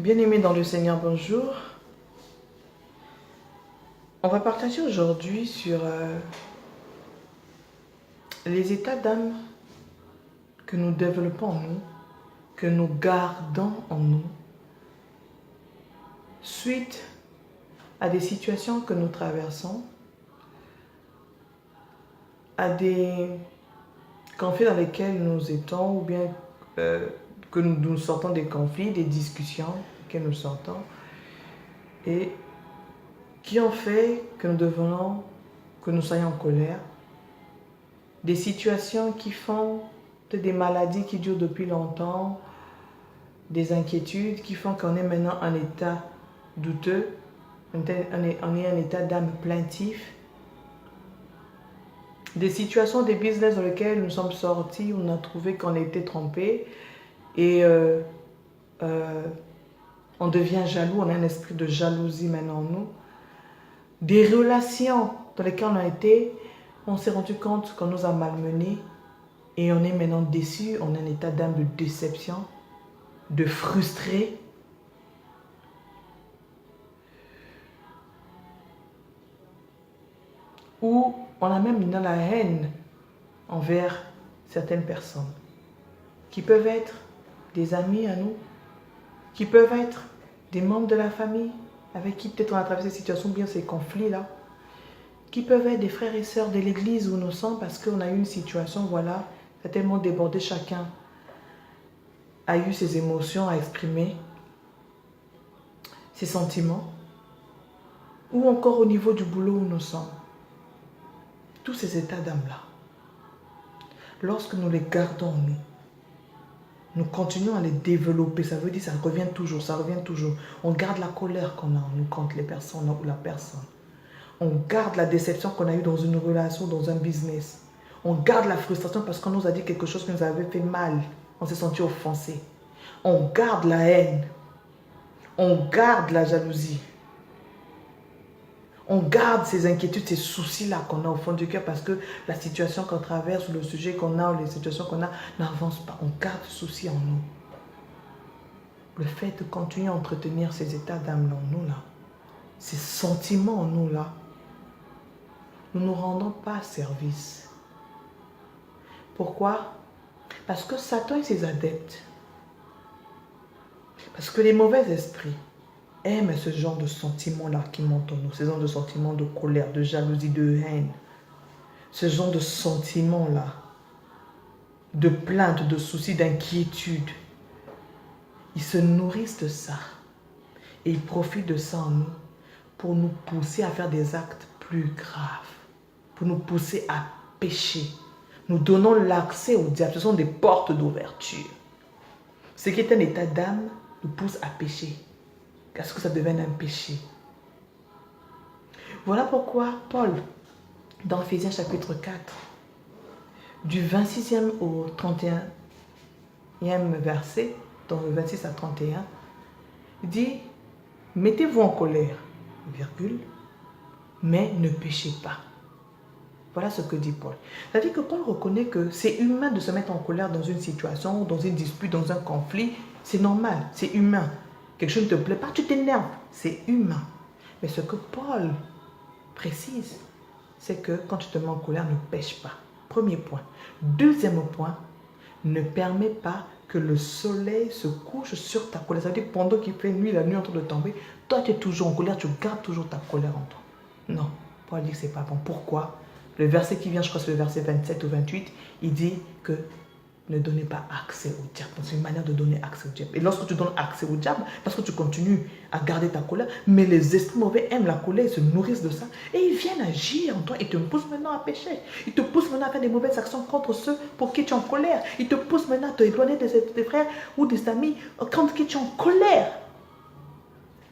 Bien-aimés dans le Seigneur, bonjour. On va partager aujourd'hui sur les états d'âme que nous développons en nous, que nous gardons en nous, suite à des situations que nous traversons, à des conflits dans lesquels nous étions, ou bien que nous sortons des conflits, des discussions que nous sortons, et qui ont fait que nous soyons en colère, des situations qui font des maladies qui durent depuis longtemps, des inquiétudes qui font qu'on est maintenant en état douteux, on est en état d'âme plaintif, des situations, des business dans lesquels nous sommes sortis, où on a trouvé qu'on était trompé et on devient jaloux, on a un esprit de jalousie maintenant en nous, des relations dans lesquelles on a été, on s'est rendu compte qu'on nous a malmenés et on est maintenant déçu, on est en état d'âme de déception, de frustré. Ou on a même dans la haine envers certaines personnes qui peuvent être des amis à nous, qui peuvent être des membres de la famille avec qui peut-être on a traversé ces situations, bien ces conflits-là, qui peuvent être des frères et sœurs de l'église où nous sommes parce qu'on a eu une situation, voilà, ça a tellement débordé, chacun a eu ses émotions à exprimer, ses sentiments, ou encore au niveau du boulot où nous sommes. Tous ces états d'âme-là, lorsque nous les gardons en nous, nous continuons à les développer, ça veut dire ça revient toujours, ça revient toujours. On garde la colère qu'on a en nous contre les personnes ou la personne. On garde la déception qu'on a eue dans une relation, dans un business. On garde la frustration parce qu'on nous a dit quelque chose qui nous avait fait mal. On s'est senti offensé. On garde la haine. On garde la jalousie. On garde ces inquiétudes, ces soucis-là qu'on a au fond du cœur parce que la situation qu'on traverse, ou le sujet qu'on a, ou les situations qu'on a, n'avance pas. On garde ce souci en nous. Le fait de continuer à entretenir ces états d'âme en nous, là, ces sentiments en nous, là, nous ne nous rendons pas service. Pourquoi? Parce que Satan et ses adeptes, parce que les mauvais esprits aiment ce genre de sentiments-là qui montent en nous, ce genre de sentiments de colère, de jalousie, de haine, ce genre de sentiments-là, de plainte, de soucis, d'inquiétude. Ils se nourrissent de ça et ils profitent de ça en nous pour nous pousser à faire des actes plus graves, pour nous pousser à pécher. Nous donnons l'accès au diable. Ce sont des portes d'ouverture. Ce qui est un état d'âme nous pousse à pécher. À ce que ça devienne un péché. Voilà pourquoi Paul, dans Ephésiens chapitre 4, du 26e au 31e verset, dans le 26 à 31, dit « Mettez-vous en colère, virgule, mais ne péchez pas. » Voilà ce que dit Paul. C'est-à-dire que Paul reconnaît que c'est humain de se mettre en colère dans une situation, dans une dispute, dans un conflit. C'est normal, c'est humain. Quelque chose ne te plaît pas, tu t'énerves. C'est humain. Mais ce que Paul précise, c'est que quand tu te mets en colère, ne pêche pas. Premier point. Deuxième point, ne permets pas que le soleil se couche sur ta colère. Ça veut dire que pendant qu'il fait nuit, la nuit est en train de tomber, toi tu es toujours en colère, tu gardes toujours ta colère en toi. Non, Paul dit que ce n'est pas bon. Pourquoi? Le verset qui vient, je crois que c'est le verset 27 ou 28, il dit que ne donnez pas accès au diable. C'est une manière de donner accès au diable. Et lorsque tu donnes accès au diable, parce que tu continues à garder ta colère, mais les esprits mauvais aiment la colère, ils se nourrissent de ça, et ils viennent agir en toi, ils te poussent maintenant à pécher. Ils te poussent maintenant à faire des mauvaises actions contre ceux pour qui tu es en colère. Ils te poussent maintenant à te éloigner de tes frères ou des amis contre qui tu es en colère.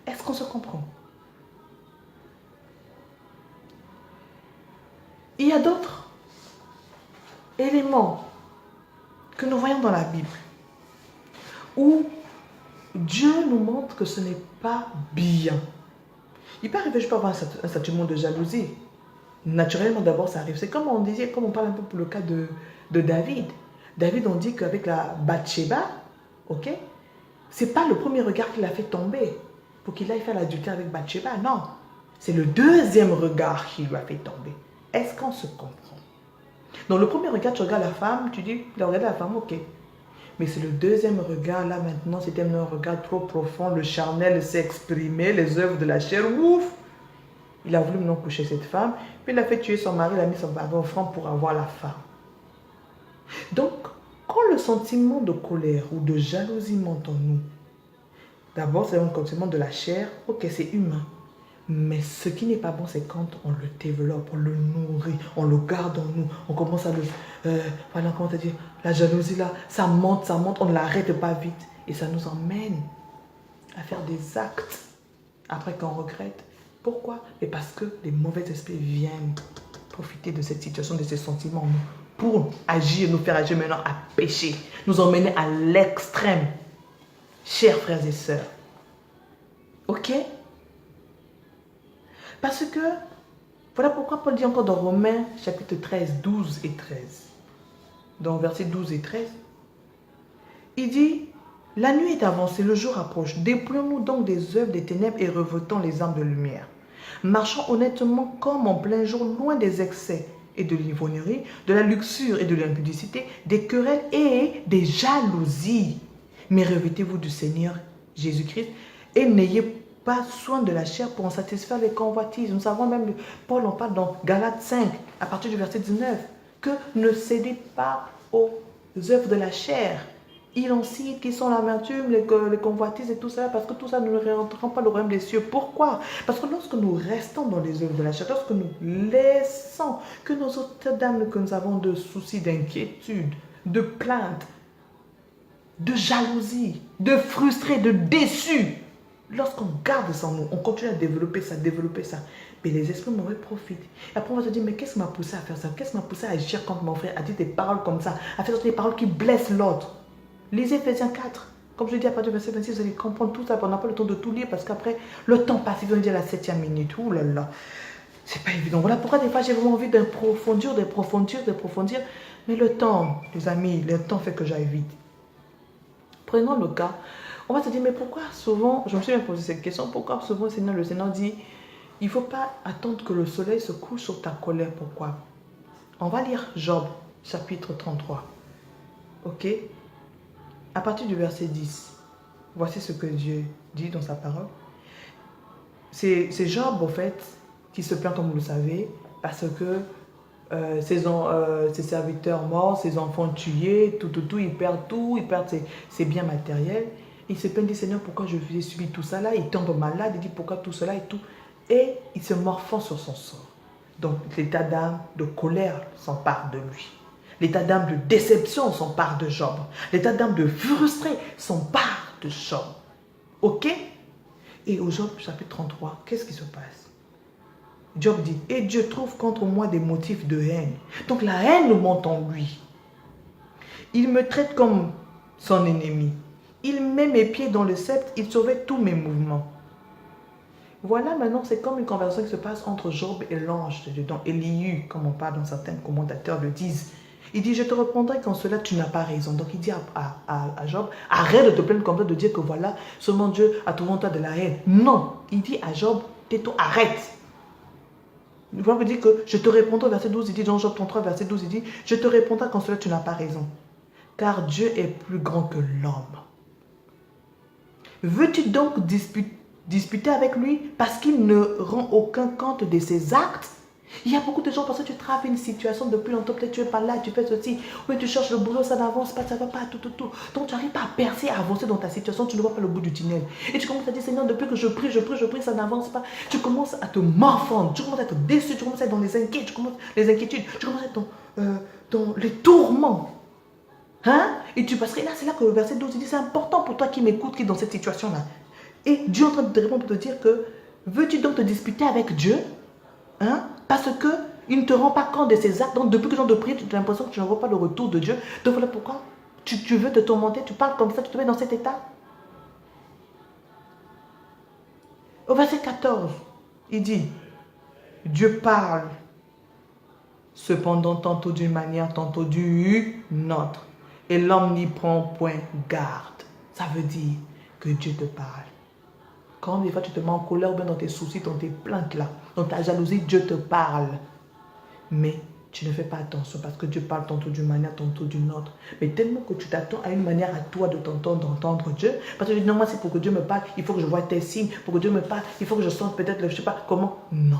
Est-ce qu'on se comprend? Il y a d'autres éléments que nous voyons dans la Bible où Dieu nous montre que ce n'est pas bien. Il peut arriver, je peux avoir un sentiment de jalousie. Naturellement, d'abord, ça arrive. C'est comme on disait, comme on parle un peu pour le cas de David. David, on dit qu'avec la Bathsheba, ok, c'est pas le premier regard qui l'a fait tomber pour qu'il aille faire l'adultère avec Bathsheba, non. C'est le deuxième regard qui lui a fait tomber. Est-ce qu'on se comprend? Donc le premier regard, tu regardes la femme, tu dis, il a regardé la femme, ok. Mais c'est le deuxième regard, là maintenant, c'était un regard trop profond, le charnel s'est exprimé, les œuvres de la chair, ouf. Il a voulu maintenant coucher cette femme, puis il a fait tuer son mari, il a mis son mari offrant pour avoir la femme. Donc, quand le sentiment de colère ou de jalousie monte en nous, d'abord c'est un sentiment de la chair, ok, c'est humain. Mais ce qui n'est pas bon, c'est quand on le développe, on le nourrit, on le garde en nous, on commence à le... voilà, comment te dire, la jalousie là, ça monte, on ne l'arrête pas vite. Et ça nous emmène à faire des actes après qu'on regrette. Pourquoi? Mais parce que les mauvais esprits viennent profiter de cette situation, de ces sentiments en nous, pour agir, nous faire agir maintenant à pécher, nous emmener à l'extrême. Chers frères et sœurs, ok? Parce que, voilà pourquoi Paul dit encore dans Romains chapitre 13, 12 et 13, dans versets 12 et 13, il dit, la nuit est avancée, le jour approche, déployons-nous donc des œuvres des ténèbres et revêtons les armes de lumière. Marchons honnêtement comme en plein jour, loin des excès et de l'ivrognerie, de la luxure et de l'impudicité, des querelles et des jalousies. Mais revêtez-vous du Seigneur Jésus-Christ et n'ayez pas soin de la chair pour en satisfaire les convoitises. Nous savons même, Paul en parle dans Galates 5, à partir du verset 19, que ne cédez pas aux œuvres de la chair. Il en cite qui sont l'amertume, les convoitises et tout ça, parce que tout ça ne rentrera pas le royaume des cieux. Pourquoi? Parce que lorsque nous restons dans les œuvres de la chair, lorsque nous laissons que nos autres dames, que nous avons de soucis, d'inquiétude, de plaintes, de jalousie, de frustrés, de déçus, lorsqu'on garde ça en nous, on continue à développer ça, mais les esprits mauvais profitent. Et après on va se dire, mais qu'est-ce qui m'a poussé à faire ça? Qu'est-ce qui m'a poussé à agir contre mon frère, à dire des paroles comme ça, à faire des paroles qui blessent l'autre? Lisez Ephésiens 4. Comme je dis à partir du verset 26, vous allez comprendre tout ça. On n'a pas le temps de tout lire parce qu'après, le temps passe. Ils vont dire la 7e minute. Ouh là là. C'est pas évident. Voilà pourquoi des fois j'ai vraiment envie d'approfondir. Mais le temps, les amis, le temps fait que j'aille vite. Prenons le cas. On va se dire, mais pourquoi souvent, je me suis même posé cette question, pourquoi souvent le Seigneur dit, il ne faut pas attendre que le soleil se couche sur ta colère. Pourquoi? On va lire Job, chapitre 33. Ok? À partir du verset 10, voici ce que Dieu dit dans sa parole. C'est Job, en fait, qui se plaint, comme vous le savez, parce que ses serviteurs morts, ses enfants tués, ils perdent ses biens matériels. Il se plaint, il dit, Seigneur, pourquoi je ai subi tout ça là? Il tombe malade, il dit, pourquoi tout cela et tout? Et il se morfond sur son sort. Donc, l'état d'âme de colère s'empare de lui. L'état d'âme de déception s'empare de Job. L'état d'âme de frustré s'empare de Job. Ok? Et au Job chapitre 33, qu'est-ce qui se passe? Job dit, et Dieu trouve contre moi des motifs de haine. Donc la haine monte en lui. Il me traite comme son ennemi. Il met mes pieds dans le sceptre, il surveille tous mes mouvements. Voilà, maintenant, c'est comme une conversation qui se passe entre Job et l'ange de Dieu, dans Élihu, comme on parle dans certains commentateurs le disent. Il dit, je te reprendrai quand cela, tu n'as pas raison. Donc il dit à Job, arrête de te plaindre comme ça, de dire que voilà, seulement Dieu a trouvé en toi de la haine. Non, il dit à Job, tais-toi, arrête. Il va me dire que je te répondrai, verset 12, il dit dans Job 33, verset 12, il dit, je te répondrai quand cela, tu n'as pas raison. Car Dieu est plus grand que l'homme. Veux-tu donc disputer avec lui parce qu'il ne rend aucun compte de ses actes? Il y a beaucoup de gens parce que tu travailles une situation depuis longtemps, peut-être tu es pas là, tu fais ceci, oui tu cherches le boulot, ça n'avance pas, ça ne va pas, tout. Donc tu n'arrives pas à percer, à avancer dans ta situation, tu ne vois pas le bout du tunnel. Et tu commences à dire, Seigneur, depuis que je prie, ça n'avance pas. Tu commences à te morfondre, tu commences à être déçu, tu commences à être dans les inquiétudes, tu commences à être dans les tourments. Hein? Et tu passerais là, c'est là que le verset 12 dit, c'est important pour toi qui m'écoute, qui est dans cette situation-là. Et Dieu est en train de te répondre pour te dire que, veux-tu donc te disputer avec Dieu? Hein? Parce qu'il ne te rend pas compte de ses actes. Donc depuis que j'en te prie, tu as l'impression que tu ne vois pas le retour de Dieu. Donc voilà pourquoi tu veux te tourmenter, tu parles comme ça, tu te mets dans cet état. Au verset 14, il dit, Dieu parle, cependant tantôt d'une manière, tantôt d'une autre. Et l'homme n'y prend point garde. Ça veut dire, que Dieu te parle. Quand des fois tu te mets en colère ou bien dans tes soucis, dans tes plaintes là, dans ta jalousie, Dieu te parle. Mais tu ne fais pas attention parce que Dieu parle tantôt d'une manière, tantôt d'une autre. Mais tellement que tu t'attends à une manière à toi de t'entendre, d'entendre Dieu. Parce que non, moi c'est pour que Dieu me parle, il faut que je voie tes signes. Pour que Dieu me parle, il faut que je sente peut-être, je ne sais pas comment. Non.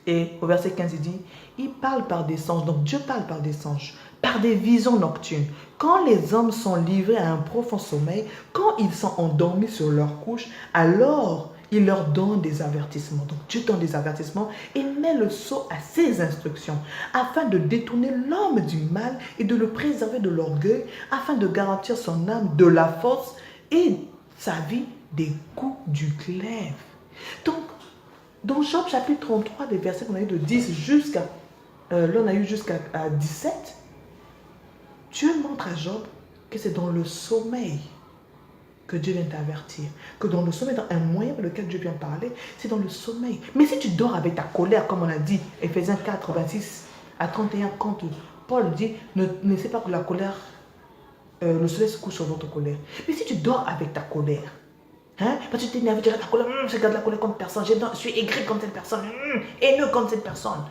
Et au verset 15, il dit, il parle par des songes. Donc Dieu parle par des songes, par des visions nocturnes. Quand les hommes sont livrés à un profond sommeil, quand ils sont endormis sur leur couche, alors il leur donne des avertissements. Donc Dieu donne des avertissements et met le sceau à ses instructions afin de détourner l'homme du mal et de le préserver de l'orgueil, afin de garantir son âme de la force et sa vie des coups du glaive. Donc, dans Job chapitre 33, des versets qu'on a eu de 10 jusqu'à, là on a eu jusqu'à 17, Dieu montre à Job que c'est dans le sommeil que Dieu vient t'avertir. Que dans le sommeil, dans un moyen pour lequel Dieu vient parler, c'est dans le sommeil. Mais si tu dors avec ta colère, comme on a dit, Ephésiens 4, 26 à 31, quand Paul dit, ne sais pas que la colère, le soleil se couche sur votre colère. Mais si tu dors avec ta colère, hein, parce que tu t'es énervé, tu regardes la colère, je regarde la colère comme personne, je suis aigri comme cette personne, haineux comme cette personne.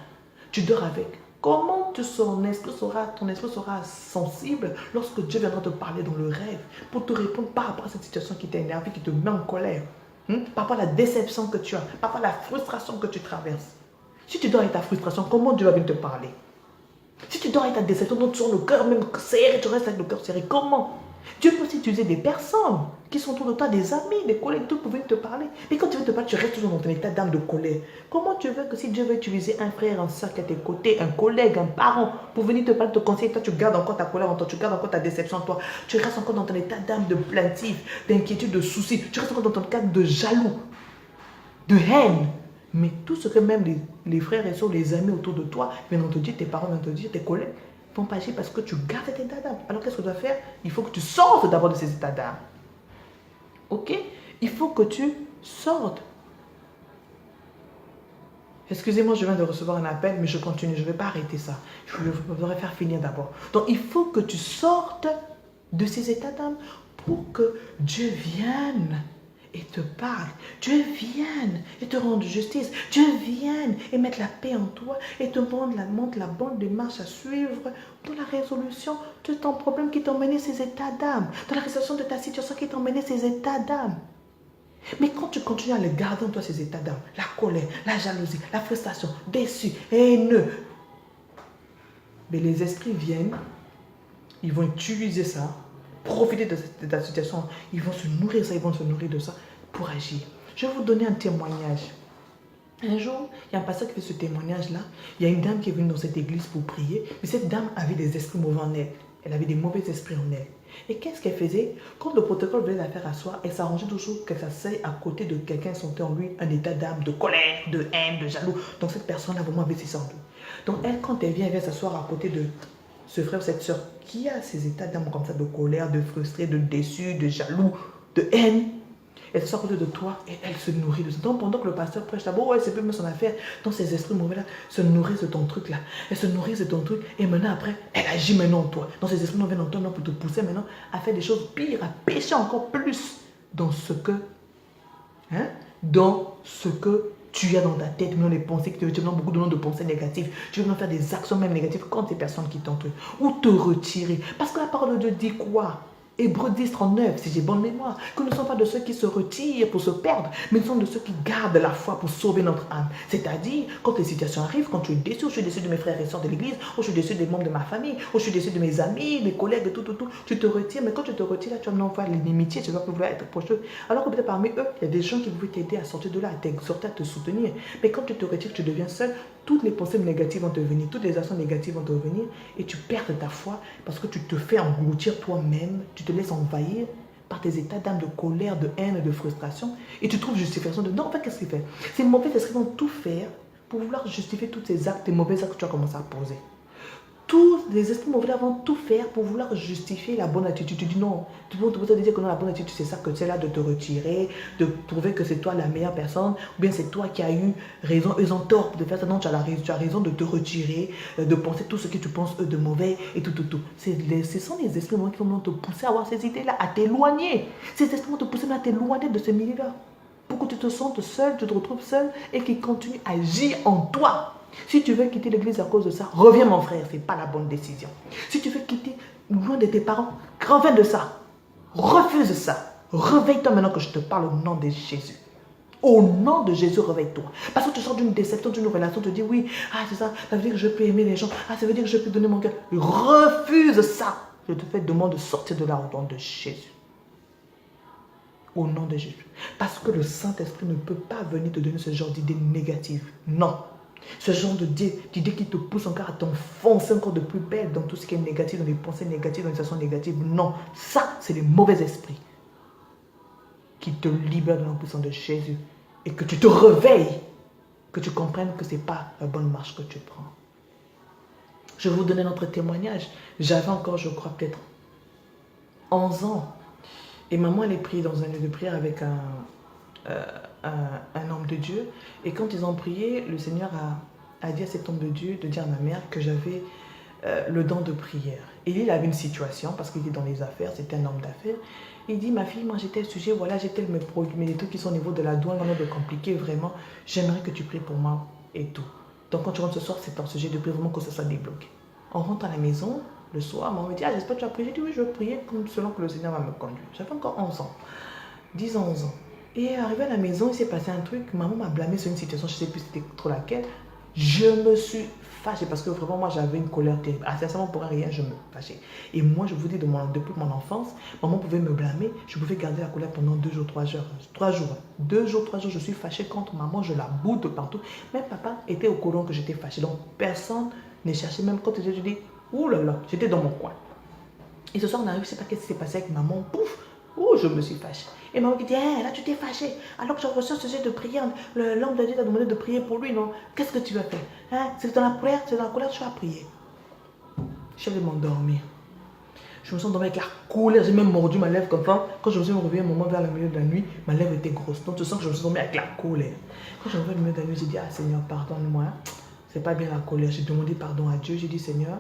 Tu dors avec. Comment ton esprit sera sensible lorsque Dieu viendra te parler dans le rêve pour te répondre par rapport à cette situation qui t'a énervé, qui te met en colère, par rapport à la déception que tu as, par rapport à la frustration que tu traverses. Si tu dors avec ta frustration, comment Dieu va venir te parler? Si tu dors avec ta déception, donc tu as le cœur même serré, tu restes avec le cœur serré, comment? Dieu peut aussi utiliser des personnes qui sont autour de toi, des amis, des collègues, tout pour venir te parler. Mais quand tu veux te parler, tu restes toujours dans ton état d'âme de colère. Comment tu veux que si Dieu veut utiliser un frère, un soeur qui est à tes côtés, un collègue, un parent, pour venir te parler, te conseiller, toi tu gardes encore ta colère en toi, tu gardes encore ta déception en toi, tu restes encore dans ton état d'âme de plaintif, d'inquiétude, de souci, tu restes encore dans ton cadre de jaloux, de haine. Mais tout ce que même les frères et sœurs, les amis autour de toi viennent te dire, tes parents viennent te dire, tes collègues, vont pas agir parce que tu gardes cet état d'âme. Alors qu'est-ce que tu dois faire? Il faut que tu sortes d'abord de ces états d'âme. Ok? Il faut que tu sortes. Excusez-moi, je viens de recevoir un appel, mais je continue. Je ne vais pas arrêter ça. Je voudrais faire finir d'abord. Donc, il faut que tu sortes de ces états d'âme pour que Dieu vienne et te parle. Dieu vienne et te rende justice. Dieu vienne et mettre la paix en toi et te montre la bonne démarche à suivre dans la résolution de ton problème qui t'a emmené ces états d'âme, dans la résolution de ta situation qui t'a emmené ces états d'âme. Mais quand tu continues à les garder en toi, ces états d'âme, la colère, la jalousie, la frustration, déçu, haineux, mais les esprits viennent, ils vont utiliser ça, profiter de ta situation, ils vont se nourrir de ça, ils vont se nourrir de ça pour agir. Je vais vous donner un témoignage. Un jour, il y a un pasteur qui fait ce témoignage-là. Il y a une dame qui est venue dans cette église pour prier, mais cette dame avait des esprits mauvais en elle. Elle avait des mauvais esprits en elle. Et qu'est-ce qu'elle faisait? Quand le protocole voulait la faire asseoir, elle s'arrangeait toujours qu'elle s'asseye à côté de quelqu'un qui sentait en lui un état d'âme, de colère, de haine, de jaloux. Donc cette personne-là vraiment avait ça en lui. Donc elle, quand elle vient s'asseoir à côté de ce frère ou cette soeur qui a ces états d'âme comme ça, de colère, de frustré, de déçu, de jaloux, de haine, elle s'assoit à côté de toi et elle se nourrit de ça. Donc pendant que le pasteur prêche d'abord, ouais, c'est plus son affaire. Donc ces esprits mauvais là se nourrissent de ton truc là. Elle se nourrissent de ton truc et maintenant après, elle agit maintenant en toi. Donc ces esprits mauvais dans toi pour te pousser maintenant à faire des choses pires, à pécher encore plus dans ce que, tu as dans ta tête, dans les pensées que tu as, beaucoup de pensées négatives. Tu veux faire des actions même négatives contre ces personnes qui t'entourent. Ou te retirer. Parce que la parole de Dieu dit quoi? Hébreux 10, 39, si j'ai bonne mémoire, que nous ne sommes pas de ceux qui se retirent pour se perdre, mais nous sommes de ceux qui gardent la foi pour sauver notre âme. C'est-à-dire, quand les situations arrivent, quand tu es déçu, je suis déçu de mes frères et sœurs de l'église, ou je suis déçu des membres de ma famille, ou je suis déçu de mes amis, mes collègues, tout, tu te retires, mais quand tu te retires, là, tu vas envoyer l'inimitié, tu vas vouloir être proche d'eux. Alors que peut-être parmi eux, il y a des gens qui veulent t'aider à sortir de là, à t'exhorter, à te soutenir. Mais quand tu te retires, tu deviens seul, toutes les pensées négatives vont te venir, toutes les actions négatives vont te venir et tu perds ta foi parce que tu te fais engloutir toi-même, tu te laisses envahir par tes états d'âme de colère, de haine, de frustration et tu trouves justification de non, en fait, qu'est-ce qu'il fait? Ces mauvais esprits vont tout faire pour vouloir justifier tous ces actes, tes mauvais actes que tu as commencé à poser. Tous les esprits mauvais vont tout faire pour vouloir justifier la bonne attitude. Tu dis non. Tu peux te dire que non, la bonne attitude, c'est ça, que c'est là de te retirer, de prouver que c'est toi la meilleure personne, ou bien c'est toi qui as eu raison, eux ont tort de faire ça. Non, tu as raison de te retirer, de penser tout ce que tu penses eux de mauvais et tout. Ce sont les esprits mauvais qui vont te pousser à avoir ces idées-là, à t'éloigner. Ces esprits vont te pousser à t'éloigner de ce milieu-là. Pour que tu te sentes seul, tu te retrouves seul et qu'ils continuent à agir en toi. Si tu veux quitter l'église à cause de ça, reviens mon frère, ce n'est pas la bonne décision. Si tu veux quitter loin de tes parents, reviens de ça. Refuse ça. Réveille-toi maintenant que je te parle au nom de Jésus. Au nom de Jésus, réveille-toi. Parce que tu sors d'une déception, d'une relation, tu te dis oui, c'est ça, ça veut dire que je peux aimer les gens, ça veut dire que je peux donner mon cœur. Refuse ça. Je te fais demande de sortir de là au nom de Jésus. Au nom de Jésus. Parce que le Saint-Esprit ne peut pas venir te donner ce genre d'idées négatives. Non. Ce genre d'idée qui te pousse encore à t'enfoncer encore de plus belle dans tout ce qui est négatif, dans les pensées négatives, dans les sensations négatives. Non, ça, c'est les mauvais esprits qui te libèrent de l'impuissance de Jésus et que tu te réveilles, que tu comprennes que ce n'est pas la bonne marche que tu prends. Je vais vous donner notre témoignage. J'avais encore, je crois, peut-être 11 ans. Et maman, elle est prise dans un lieu de prière avec un homme de Dieu. Et quand ils ont prié, le Seigneur a dit à cet homme de Dieu de dire à ma mère que j'avais le don de prière. Et il avait une situation, parce qu'il était dans les affaires, c'était un homme d'affaires. Il dit, ma fille, moi j'étais sujet, voilà, j'ai tel mes produits, mais les trucs qui sont au niveau de la douane, vraiment de compliqué, vraiment, j'aimerais que tu pries pour moi et tout. Donc quand tu rentres ce soir, c'est ton sujet de prier, vraiment que ça soit débloqué. On rentre à la maison, le soir, maman me dit, j'espère que tu as prié. J'ai dit, oui, je vais prier selon que le Seigneur va me conduire. J'avais encore 11 ans, 10 ans, 11 ans. Et arrivé à la maison, il s'est passé un truc, maman m'a blâmé sur une situation, je ne sais plus c'était trop laquelle. Je me suis fâchée parce que vraiment moi j'avais une colère terrible. Sincèrement pour rien, je me fâchais. Et moi je vous dis depuis mon enfance, maman pouvait me blâmer, je pouvais garder la colère pendant 2 jours, 3 jours. 3 jours. 2 jours, 3 jours, je suis fâchée contre maman, je la boude de partout. Même papa était au courant que j'étais fâchée. Donc personne ne cherchait, même quand je dis, ouh là là, j'étais dans mon coin. Et ce soir on arrive, je ne sais pas qu'est-ce qui s'est passé avec maman, pouf, ouh, je me suis fâchée. Et maman qui dit, là tu t'es fâché, alors que j'ai reçu un sujet de prière, l'homme de Dieu t'a demandé de prier pour lui, non? Qu'est-ce que tu vas faire? C'est dans la colère, tu vas prier. Je vais m'endormir. Je me suis endormie avec la colère, j'ai même mordu ma lèvre comme ça. Quand je me suis réveillée un moment vers le milieu de la nuit, ma lèvre était grosse. Donc tu sens que je me suis endormie avec la colère. Quand je me réveille au milieu de la nuit, j'ai dit, Seigneur, pardonne-moi. C'est pas bien la colère. J'ai demandé pardon à Dieu. J'ai dit, Seigneur,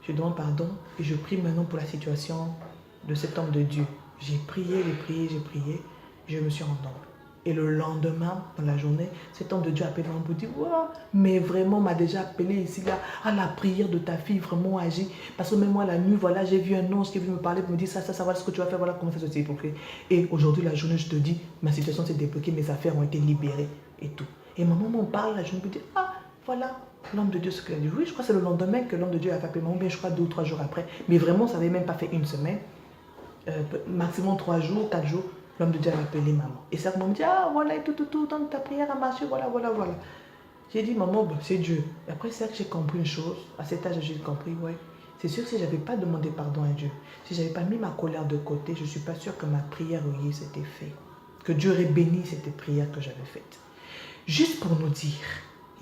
je demande pardon et je prie maintenant pour la situation de cet homme de Dieu. J'ai prié, je me suis endormie. Et le lendemain, dans la journée, cet homme de Dieu appelle mon pour dire, wow, mais vraiment, m'a déjà appelé ici, là, à la prière de ta fille, vraiment agi. Parce que même moi, la nuit, voilà, j'ai vu un ange qui est venu me parler, pour me dire ça, voilà ce que tu vas faire, voilà comment ça se débloqué. Et aujourd'hui, la journée, je te dis, ma situation s'est débloquée, mes affaires ont été libérées et tout. Et maman m'en parle, la journée, me dit, voilà, l'homme de Dieu, ce qu'il a dit. Oui, je crois que c'est le lendemain que l'homme de Dieu a appelé maman, bien je crois 2 ou 3 jours après. Mais vraiment, ça n'avait même pas fait une semaine. Maximum 3 jours, 4 jours, l'homme de Dieu a appelé maman. Et ça, maman me dit, voilà, et tout, dans ta prière a marché, voilà. J'ai dit, maman, c'est Dieu. Et après, c'est là que j'ai compris une chose. À cet âge, j'ai compris, ouais. C'est sûr que si je n'avais pas demandé pardon à Dieu, si je n'avais pas mis ma colère de côté, je ne suis pas sûre que ma prière s'était faite. Que Dieu aurait béni cette prière que j'avais faite. Juste pour nous dire,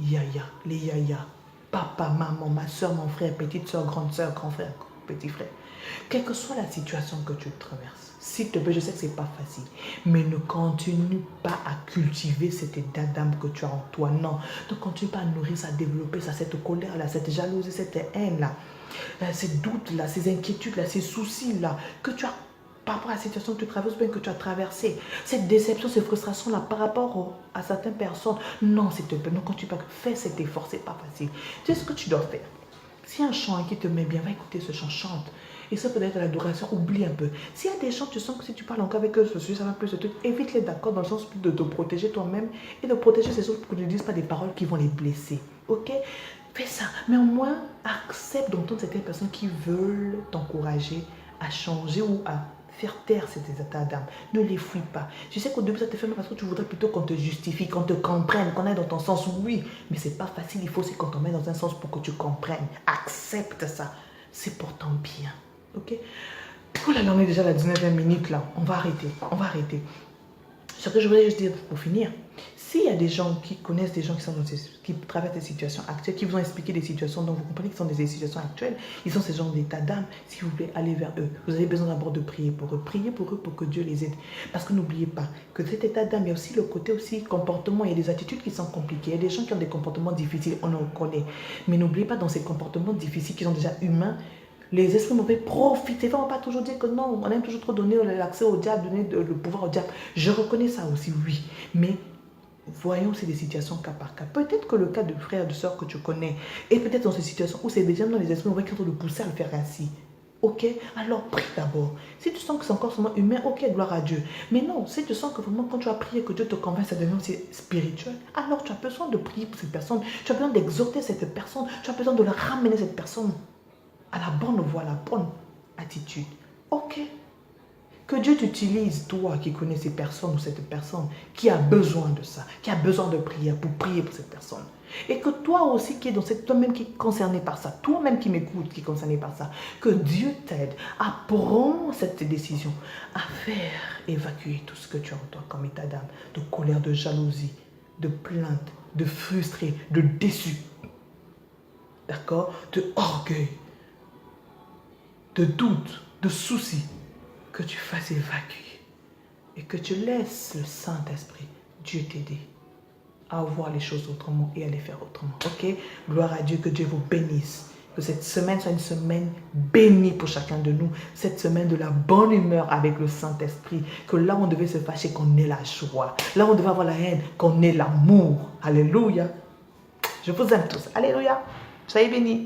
yaya, les yaya, papa, maman, ma soeur, mon frère, petite soeur, grande soeur, grand frère, petit frère. Quelle que soit la situation que tu traverses, s'il te plaît, je sais que ce n'est pas facile, mais ne continue pas à cultiver cet état d'âme que tu as en toi. Non, ne continue pas à nourrir, à développer ça, cette colère-là, cette jalousie, cette haine-là, ces doutes-là, ces inquiétudes-là, ces soucis-là que tu as par rapport à la situation que tu traverses, bien que tu as traversée, cette déception, ces frustrations-là par rapport à certaines personnes. Non, s'il te plaît, ne continue pas, fais cet effort, ce n'est pas facile. Tu sais ce que tu dois faire. S'il y a un chant qui te met bien, va écouter ce chant, chante. Et ça peut être l'adoration, oublie un peu. S'il y a des chants, tu sens que si tu parles encore avec eux, ça va plus de trucs, évite-les, d'accord, dans le sens de te protéger toi-même et de protéger ces autres pour que tu ne dises pas des paroles qui vont les blesser. Ok? Fais ça. Mais au moins, accepte d'entendre certaines personnes qui veulent t'encourager à changer ou à faire taire ces états d'âme. Ne les fuis pas. Je sais qu'au début, ça te fait mal parce que tu voudrais plutôt qu'on te justifie, qu'on te comprenne, qu'on aille dans ton sens. Oui, mais c'est pas facile. Il faut aussi qu'on te mette dans un sens pour que tu comprennes. Accepte ça. C'est pour ton bien. Ok? Oh là là, on est déjà à la 19e minute là. On va arrêter. Ce que je voulais juste dire pour finir, S'il y a des gens qui connaissent des gens qui traversent des situations actuelles, qui vous ont expliqué des situations dont vous comprenez que ce sont des situations actuelles, ils sont ces gens d'état d'âme, s'il vous plaît, allez vers eux. Vous avez besoin d'abord de prier pour eux. Priez pour eux pour que Dieu les aide. Parce que n'oubliez pas que cet état d'âme, il y a aussi le côté aussi comportement. Il y a des attitudes qui sont compliquées. Il y a des gens qui ont des comportements difficiles, on le connaît. Mais n'oubliez pas dans ces comportements difficiles qui sont déjà humains, les esprits mauvais profitent. On ne va pas toujours dire que non, on aime toujours trop donner l'accès au diable, donner le pouvoir au diable. Je reconnais ça aussi, oui. Mais voyons aussi des situations cas par cas. Peut-être que le cas de frère, de soeur que tu connais, et peut-être dans ces situations où c'est déjà dans les esprits mauvais qui sont de pousser à le faire ainsi. Ok, alors prie d'abord. Si tu sens que c'est encore seulement humain, ok, gloire à Dieu. Mais non, si tu sens que vraiment quand tu as prié, que Dieu te convainc, ça devient aussi spirituel, alors tu as besoin de prier pour cette personne. Tu as besoin d'exhorter cette personne. Tu as besoin de le ramener cette personne à la bonne voie, à la bonne attitude. Ok. Que Dieu t'utilise, toi qui connais ces personnes ou cette personne qui a besoin de ça, qui a besoin de prier pour cette personne. Et que toi aussi qui es dans cette, toi-même qui est concerné par ça, toi-même qui m'écoutes, qui est concerné par ça, que Dieu t'aide à prendre cette décision, à faire évacuer tout ce que tu as en toi comme état d'âme, de colère, de jalousie, de plainte, de frustré, de déçu, d'accord, de orgueil, de doute, de souci. Que tu fasses évacuer et que tu laisses le Saint-Esprit, Dieu t'aider à voir les choses autrement et à les faire autrement. Ok? Gloire à Dieu, que Dieu vous bénisse. Que cette semaine soit une semaine bénie pour chacun de nous. Cette semaine de la bonne humeur avec le Saint-Esprit. Que là où on devait se fâcher, qu'on ait la joie. Là où on devait avoir la haine, qu'on ait l'amour. Alléluia. Je vous aime tous. Alléluia. Soyez bénis.